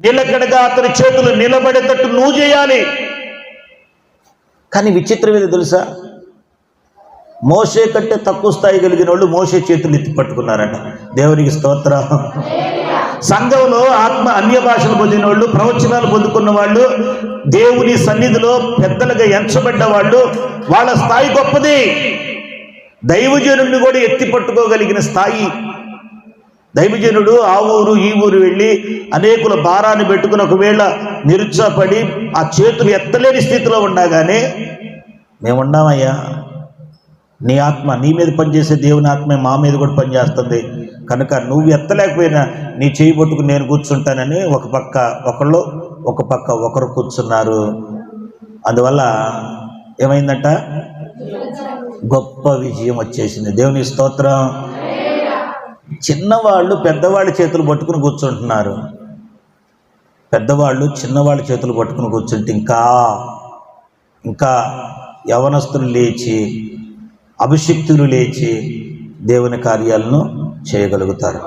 నిలకడగా అతని చేతులు నిలబడేటట్టు నువ్వు చేయాలి. కానీ విచిత్రం ఏదో తెలుసా, మోషే కంటే తక్కువ స్థాయి కలిగిన వాళ్ళు మోషే చేతులు ఎత్తి పట్టుకున్నారట. దేవునికి స్తోత్రం. సంఘంలో ఆత్మ అన్య భాషలు పొందిన వాళ్ళు, ప్రవచనాలు పొందుకున్న వాళ్ళు, దేవుని సన్నిధిలో పెద్దలుగా ఎంచబడ్డ వాళ్ళు, వాళ్ళ స్థాయి గొప్పది. దైవజనుడిని కూడా ఎత్తి పట్టుకోగలిగిన స్థాయి. దైవజనుడు ఆ ఊరు ఈ ఊరు వెళ్ళి అనేకుల భారాన్ని పెట్టుకుని ఒకవేళ నిరుత్సాహపడి ఆ చేతులు ఎత్తలేని స్థితిలో ఉండగానే, మేమున్నామయ్యా, నీ ఆత్మ, నీ మీద పనిచేసే దేవుని ఆత్మే మా మీద కూడా పనిచేస్తుంది కనుక నువ్వు ఎత్తలేకపోయినా నీ చేయి పట్టుకుని నేను కూర్చుంటానని ఒక పక్క ఒకళ్ళు, ఒక పక్క ఒకరు కూర్చున్నారు. అందువల్ల ఏమైందంట, గొప్ప విజయం వచ్చేసింది. దేవుని స్తోత్రం. చిన్నవాళ్ళు పెద్దవాళ్ళ చేతులు పట్టుకుని కూర్చుంటున్నారు. పెద్దవాళ్ళు చిన్నవాళ్ళ చేతులు పట్టుకుని కూర్చుంటే ఇంకా యవనస్తులు లేచి, అభిషిక్తులు లేచి దేవుని కార్యాలను చేయగలుగుతారు.